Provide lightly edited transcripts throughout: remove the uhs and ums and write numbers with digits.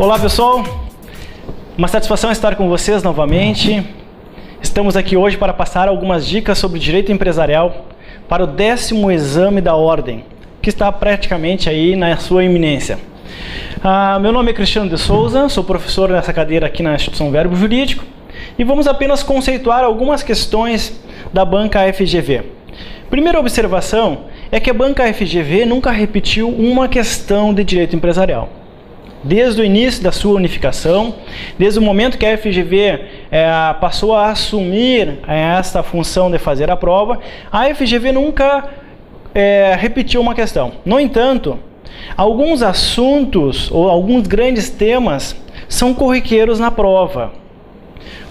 Olá pessoal, uma satisfação estar com vocês novamente. Estamos aqui hoje para passar algumas dicas sobre direito empresarial para o 10º exame da ordem, que está praticamente aí na sua iminência. Meu nome é Cristiano de Souza, sou professor nessa cadeira aqui na Instituição Verbo Jurídico e vamos apenas conceituar algumas questões da banca FGV. Primeira observação é que a banca FGV nunca repetiu uma questão de direito empresarial. Desde o início da sua unificação, desde o momento que a FGV passou a assumir essa função de fazer a prova, a FGV nunca repetiu uma questão. No entanto, alguns assuntos ou alguns grandes temas são corriqueiros na prova.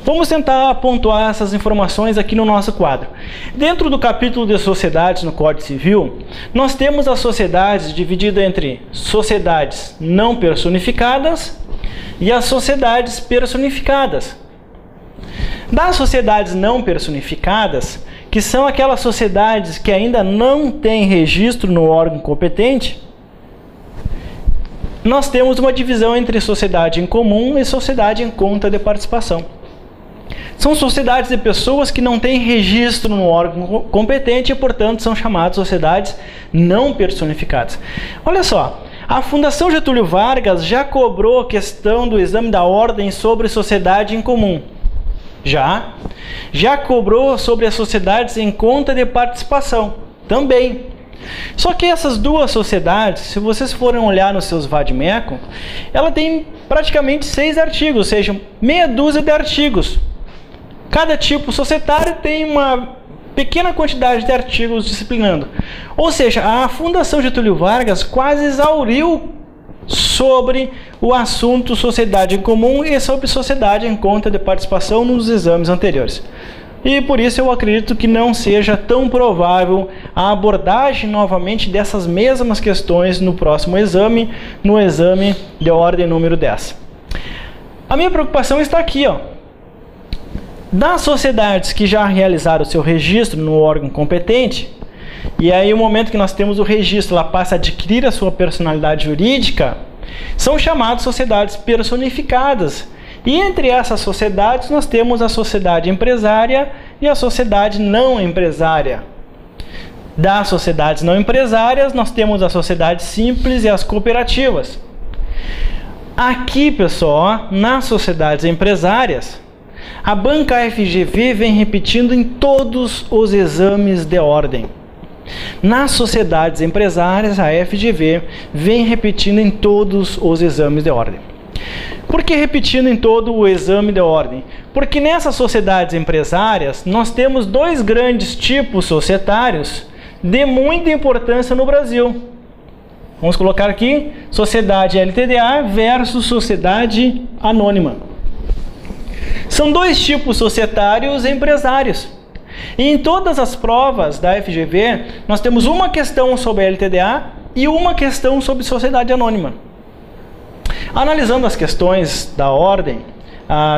Vamos tentar pontuar essas informações aqui no nosso quadro. Dentro do capítulo de sociedades no Código Civil, nós temos as sociedades divididas entre sociedades não personificadas e as sociedades personificadas. Das sociedades não personificadas, que são aquelas sociedades que ainda não têm registro no órgão competente, nós temos uma divisão entre sociedade em comum e sociedade em conta de participação. São sociedades de pessoas que não têm registro no órgão competente e, portanto, são chamadas sociedades não personificadas. Olha só, a Fundação Getúlio Vargas já cobrou a questão do exame da ordem sobre sociedade em comum. Já cobrou sobre as sociedades em conta de participação. Também. Só que essas duas sociedades, se vocês forem olhar nos seus vade-mecum, ela tem praticamente 6 artigos, ou seja, meia dúzia de artigos. Cada tipo societário tem uma pequena quantidade de artigos disciplinando. Ou seja, a Fundação Getúlio Vargas quase exauriu sobre o assunto sociedade em comum e sobre sociedade em conta de participação nos exames anteriores. E por isso eu acredito que não seja tão provável a abordagem novamente dessas mesmas questões no próximo exame, no exame de ordem número 10. A minha preocupação está aqui, ó. Das sociedades que já realizaram o seu registro no órgão competente, e aí o momento que nós temos o registro, ela passa a adquirir a sua personalidade jurídica, são chamadas sociedades personificadas. E entre essas sociedades nós temos a sociedade empresária e a sociedade não empresária. Das sociedades não empresárias nós temos a sociedade simples e as cooperativas. Aqui, pessoal, nas sociedades empresárias, a banca FGV vem repetindo em todos os exames de ordem. Nas sociedades empresárias, a FGV vem repetindo em todos os exames de ordem. Por que repetindo em todo o exame de ordem? Porque nessas sociedades empresárias, nós temos 2 grandes tipos societários de muita importância no Brasil. Vamos colocar aqui, sociedade LTDA versus sociedade anônima. São 2 tipos societários empresários. E em todas as provas da FGV, nós temos uma questão sobre a LTDA e uma questão sobre sociedade anônima. Analisando as questões da ordem,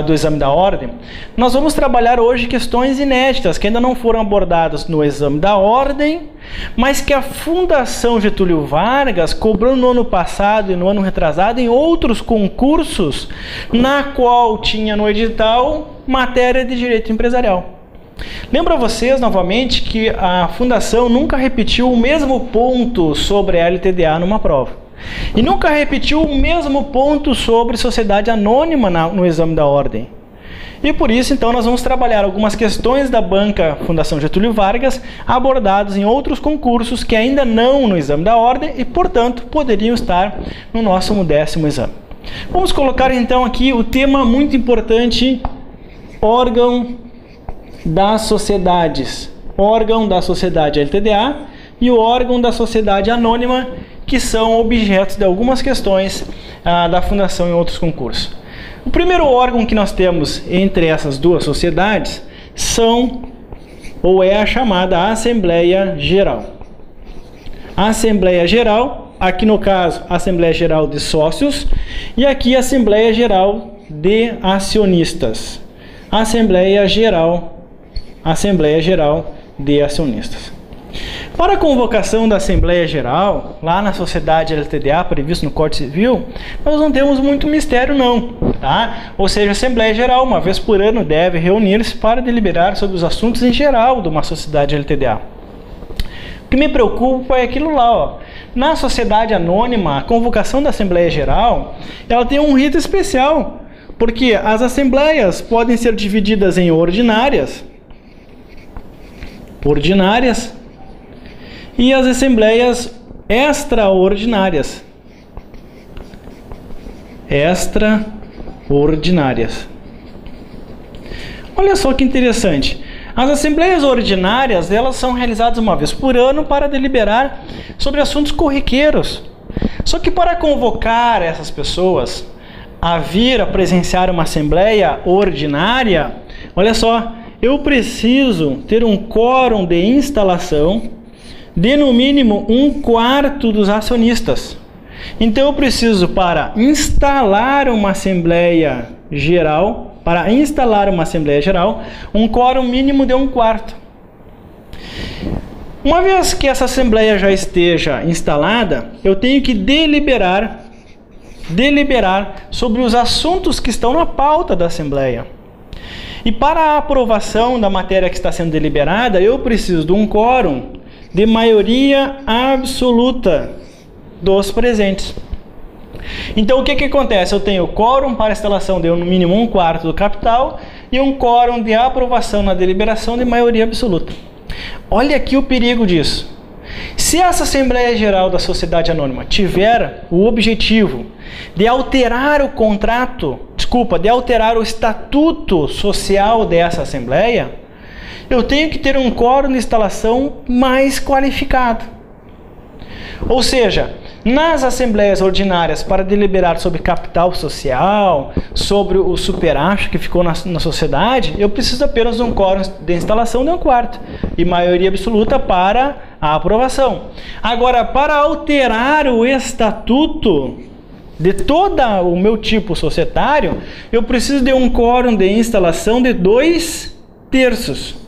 do exame da ordem, nós vamos trabalhar hoje questões inéditas que ainda não foram abordadas no exame da ordem, mas que a Fundação Getúlio Vargas cobrou no ano passado e no ano retrasado em outros concursos, na qual tinha no edital matéria de direito empresarial. Lembro a vocês novamente que a Fundação nunca repetiu o mesmo ponto sobre a LTDA numa prova. E nunca repetiu o mesmo ponto sobre sociedade anônima no exame da ordem. E por isso, então, nós vamos trabalhar algumas questões da banca Fundação Getúlio Vargas abordadas em outros concursos que ainda não no exame da ordem e, portanto, poderiam estar no nosso 10º exame. Vamos colocar, então, aqui o tema muito importante, órgão das sociedades. Órgão da sociedade LTDA e o órgão da sociedade anônima, que são objetos de algumas questões da Fundação em outros concursos. O primeiro órgão que nós temos entre essas 2 sociedades é a chamada Assembleia Geral. A Assembleia Geral, aqui no caso, Assembleia Geral de Sócios, e aqui Assembleia Geral de Acionistas. Assembleia Geral de Acionistas. Para a convocação da Assembleia Geral, lá na sociedade LTDA, previsto no Código Civil, nós não temos muito mistério não, tá? Ou seja, a Assembleia Geral, uma vez por ano, deve reunir-se para deliberar sobre os assuntos em geral de uma sociedade LTDA. O que me preocupa é aquilo lá, ó. Na sociedade anônima, a convocação da Assembleia Geral, ela tem um rito especial, porque as assembleias podem ser divididas em ordinárias, e as assembleias extraordinárias. Olha só que interessante. As assembleias ordinárias, elas são realizadas uma vez por ano para deliberar sobre assuntos corriqueiros. Só que para convocar essas pessoas a vir a presenciar uma assembleia ordinária, olha só, eu preciso ter um quórum de instalação de no mínimo 1/4 dos acionistas. Então eu preciso, para instalar uma Assembleia Geral, um quórum mínimo de 1/4. Uma vez que essa Assembleia já esteja instalada, eu tenho que deliberar sobre os assuntos que estão na pauta da Assembleia. E para a aprovação da matéria que está sendo deliberada, eu preciso de um quórum de maioria absoluta dos presentes. Então o que acontece? Eu tenho quórum para a instalação de no mínimo 1/4 do capital e um quórum de aprovação na deliberação de maioria absoluta. Olha aqui o perigo disso. Se essa Assembleia Geral da Sociedade Anônima tiver o objetivo de alterar o estatuto social dessa Assembleia, eu tenho que ter um quórum de instalação mais qualificado. Ou seja, nas assembleias ordinárias para deliberar sobre capital social, sobre o superacho que ficou na sociedade, eu preciso apenas de um quórum de instalação de 1/4 e maioria absoluta para a aprovação. Agora, para alterar o estatuto de todo o meu tipo societário, eu preciso de um quórum de instalação de 2/3.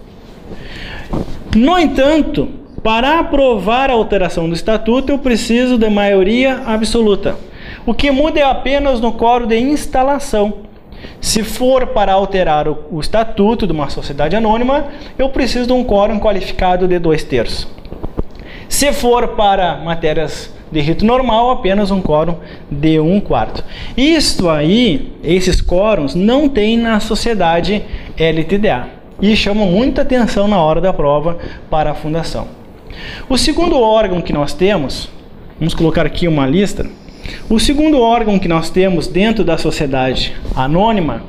No entanto, para aprovar a alteração do estatuto, eu preciso de maioria absoluta. O que muda é apenas no quórum de instalação. Se for para alterar o estatuto de uma sociedade anônima, eu preciso de um quórum qualificado de 2/3. Se for para matérias de rito normal, apenas um quórum de 1/4. Isto aí, esses quórums, não tem na sociedade LTDA. E chama muita atenção na hora da prova para a fundação. O segundo órgão que nós temos, vamos colocar aqui uma lista. O segundo órgão que nós temos dentro da sociedade anônima,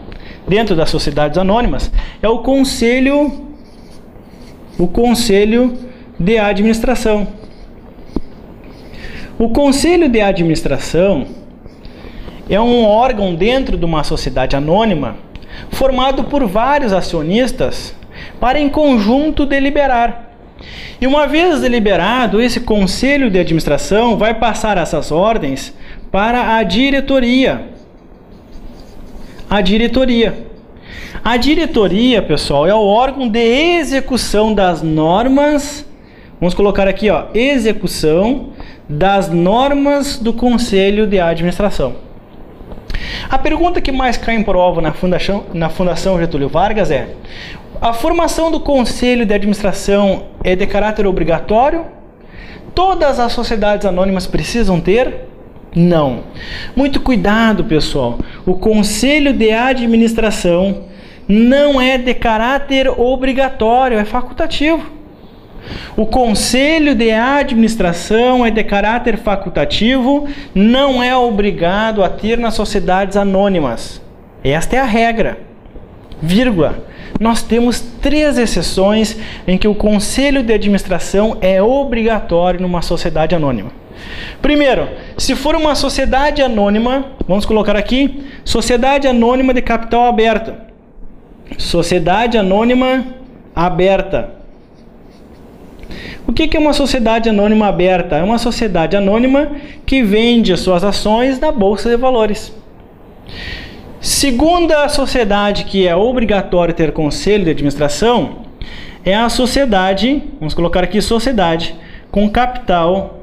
dentro das sociedades anônimas, é o Conselho de Administração. O Conselho de Administração é um órgão dentro de uma sociedade anônima formado por vários acionistas para em conjunto deliberar. E uma vez deliberado, esse Conselho de Administração vai passar essas ordens para a diretoria. A diretoria, pessoal, é o órgão de execução das normas. Vamos colocar aqui, ó, execução das normas do Conselho de Administração. A pergunta que mais cai em prova na Fundação Getúlio Vargas é: a formação do Conselho de Administração é de caráter obrigatório? Todas as sociedades anônimas precisam ter? Não. Muito cuidado, pessoal. O Conselho de Administração não é de caráter obrigatório, é facultativo. O Conselho de Administração é de caráter facultativo, não é obrigado a ter nas sociedades anônimas. Esta é a regra. Vírgula. Nós temos 3 exceções em que o Conselho de Administração é obrigatório numa sociedade anônima. Primeiro, se for uma sociedade anônima, vamos colocar aqui, Sociedade Anônima de Capital Aberto. Sociedade Anônima Aberta. O que é uma sociedade anônima aberta? É uma sociedade anônima que vende suas ações na Bolsa de Valores. Segunda sociedade que é obrigatório ter conselho de administração é a sociedade, vamos colocar aqui sociedade, com capital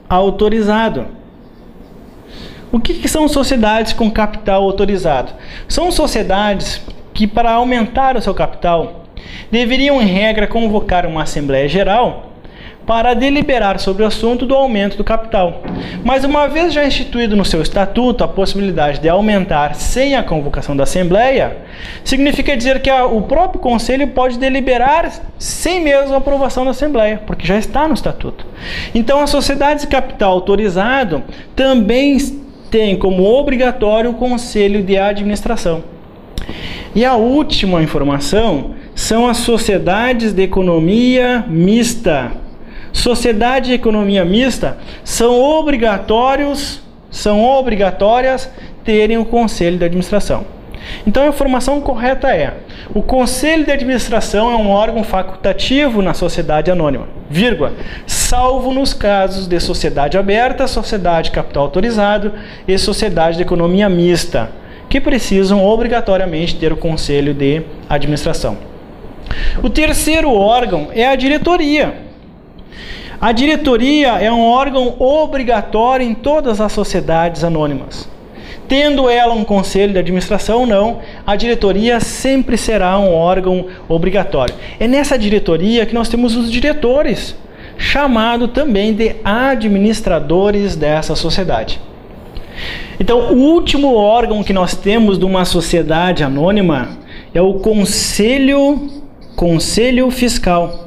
autorizado. O que são sociedades com capital autorizado? São sociedades que, para aumentar o seu capital, deveriam, em regra, convocar uma Assembleia Geral para deliberar sobre o assunto do aumento do capital. Mas, uma vez já instituído no seu estatuto a possibilidade de aumentar sem a convocação da Assembleia, significa dizer que o próprio Conselho pode deliberar sem mesmo a aprovação da Assembleia, porque já está no estatuto. Então, as sociedades de capital autorizado também têm como obrigatório o Conselho de Administração. E a última informação são as sociedades de economia mista. Sociedade de economia mista são obrigatórias terem o Conselho de Administração. Então a informação correta é: o Conselho de Administração é um órgão facultativo na sociedade anônima, salvo nos casos de sociedade aberta, sociedade de capital autorizado e sociedade de economia mista, que precisam obrigatoriamente ter o Conselho de Administração. O terceiro órgão é a diretoria. A diretoria é um órgão obrigatório em todas as sociedades anônimas. Tendo ela um conselho de administração ou não, a diretoria sempre será um órgão obrigatório. É nessa diretoria que nós temos os diretores, chamado também de administradores dessa sociedade. Então, o último órgão que nós temos de uma sociedade anônima é o Conselho Fiscal.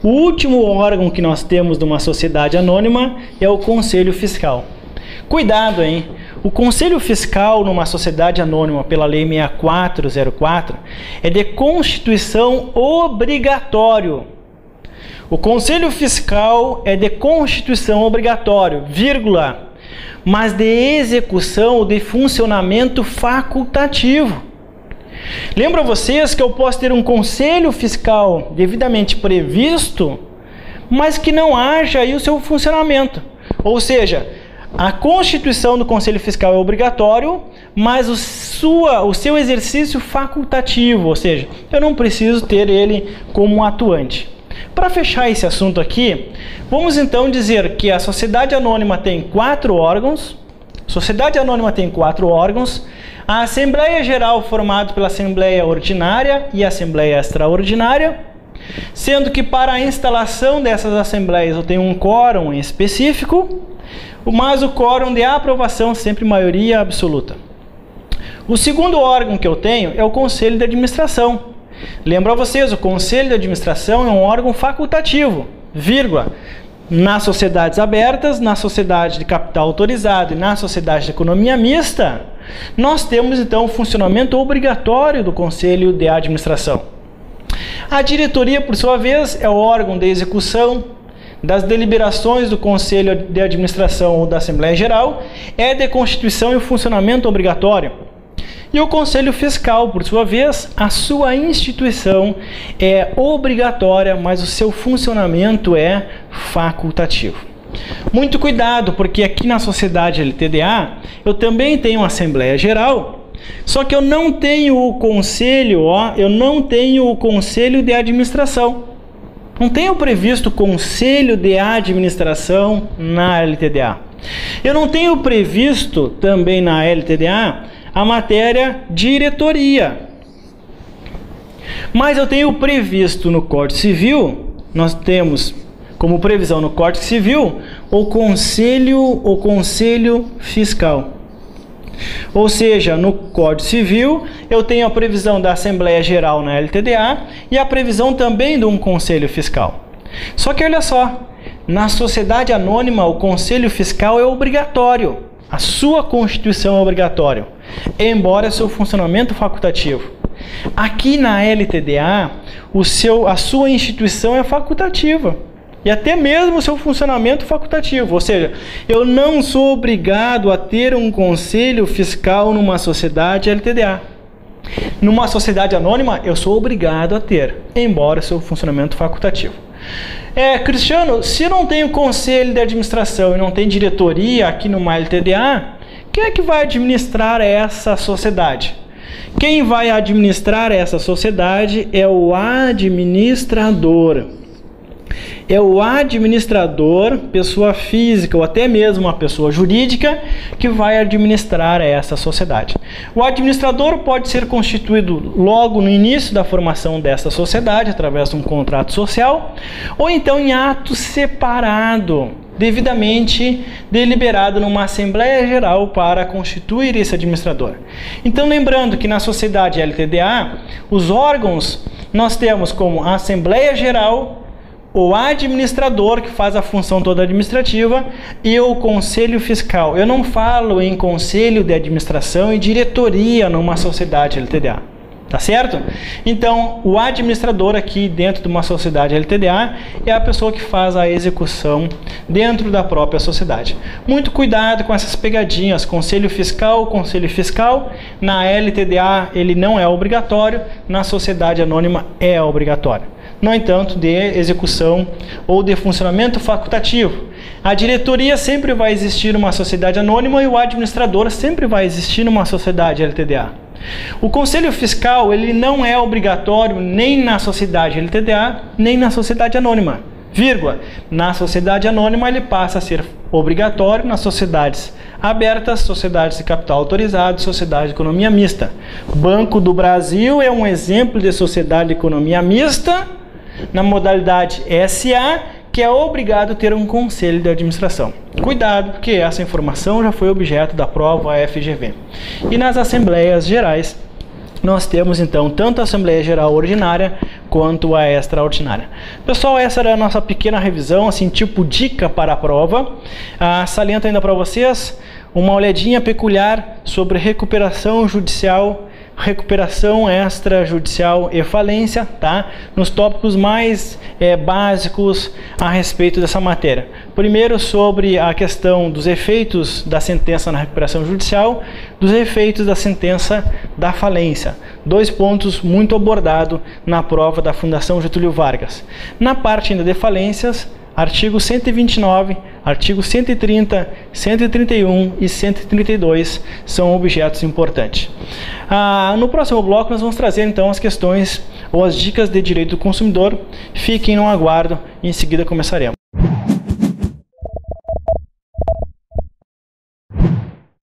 O último órgão que nós temos de uma sociedade anônima é o Conselho Fiscal. Cuidado, hein? O Conselho Fiscal numa sociedade anônima pela Lei 6404 é de constituição obrigatório. O Conselho Fiscal é de constituição obrigatório, mas de execução ou de funcionamento facultativo. Lembra vocês que eu posso ter um conselho fiscal devidamente previsto, mas que não haja aí o seu funcionamento. Ou seja, a constituição do conselho fiscal é obrigatório, mas o seu exercício facultativo, ou seja, eu não preciso ter ele como atuante. Para fechar esse assunto aqui, vamos então dizer que a sociedade anônima tem 4 órgãos. A Assembleia Geral formada pela Assembleia Ordinária e Assembleia Extraordinária, sendo que para a instalação dessas assembleias eu tenho um quórum específico, mas o quórum de aprovação sempre maioria absoluta. O segundo órgão que eu tenho é o Conselho de Administração. Lembro a vocês, o Conselho de Administração é um órgão facultativo, nas sociedades abertas, na sociedade de capital autorizado e na sociedade de economia mista, nós temos então o funcionamento obrigatório do Conselho de Administração. A diretoria, por sua vez, é o órgão de execução das deliberações do Conselho de Administração ou da Assembleia Geral, é de constituição e funcionamento obrigatório. E o Conselho Fiscal, por sua vez, a sua instituição é obrigatória, mas o seu funcionamento é facultativo. Muito cuidado, porque aqui na sociedade LTDA eu também tenho uma Assembleia Geral, só que eu não tenho o conselho, de administração. Não tenho previsto conselho de administração na LTDA. Eu não tenho previsto também na LTDA a matéria diretoria. Mas eu tenho previsto no Código Civil, nós temos como previsão no Código Civil o Conselho Fiscal. Ou seja, no Código Civil eu tenho a previsão da Assembleia Geral na LTDA e a previsão também de um Conselho Fiscal. Só que olha só, na sociedade anônima o Conselho Fiscal é obrigatório, a sua constituição é obrigatória, embora seu funcionamento facultativo. Aqui na LTDA, a sua instituição é facultativa. E até mesmo o seu funcionamento facultativo. Ou seja, eu não sou obrigado a ter um conselho fiscal numa sociedade LTDA. Numa sociedade anônima, eu sou obrigado a ter, embora seu funcionamento facultativo. Cristiano, se eu não tenho conselho de administração e não tem diretoria aqui numa LTDA, quem é que vai administrar essa sociedade? Quem vai administrar essa sociedade é o administrador. é o administrador, pessoa física ou até mesmo uma pessoa jurídica, que vai administrar essa sociedade. O administrador pode ser constituído logo no início da formação dessa sociedade, através de um contrato social, ou então em ato separado, devidamente deliberado numa Assembleia Geral para constituir esse administrador. Então, lembrando que na sociedade LTDA, os órgãos nós temos como a Assembleia Geral, o administrador, que faz a função toda administrativa, e o conselho fiscal. Eu não falo em conselho de administração e diretoria numa sociedade LTDA. Tá certo? Então, o administrador aqui dentro de uma sociedade LTDA é a pessoa que faz a execução dentro da própria sociedade. Muito cuidado com essas pegadinhas. Conselho fiscal, na LTDA ele não é obrigatório, na sociedade anônima é obrigatório. No entanto, de execução ou de funcionamento facultativo. A diretoria sempre vai existir numa sociedade anônima e o administrador sempre vai existir numa sociedade LTDA. O conselho fiscal ele não é obrigatório nem na sociedade LTDA, nem na sociedade anônima. Vírgula. Na sociedade anônima ele passa a ser obrigatório nas sociedades abertas, sociedades de capital autorizado, sociedade de economia mista. Banco do Brasil é um exemplo de sociedade de economia mista na modalidade SA, que é obrigado a ter um conselho de administração. Cuidado, porque essa informação já foi objeto da prova FGV. E nas assembleias gerais, nós temos então tanto a Assembleia Geral Ordinária quanto a Extraordinária. Pessoal, essa era a nossa pequena revisão, assim, tipo dica para a prova. Saliento ainda para vocês uma olhadinha peculiar sobre recuperação judicial, recuperação extrajudicial e falência, tá? Nos tópicos mais básicos a respeito dessa matéria. Primeiro, sobre a questão dos efeitos da sentença na recuperação judicial, dos efeitos da sentença da falência. 2 pontos muito abordados na prova da Fundação Getúlio Vargas. Na parte ainda de falências, artigo 129, artigo 130, 131 e 132 são objetos importantes. No próximo bloco nós vamos trazer então as questões ou as dicas de direito do consumidor. Fiquem no aguardo e em seguida começaremos.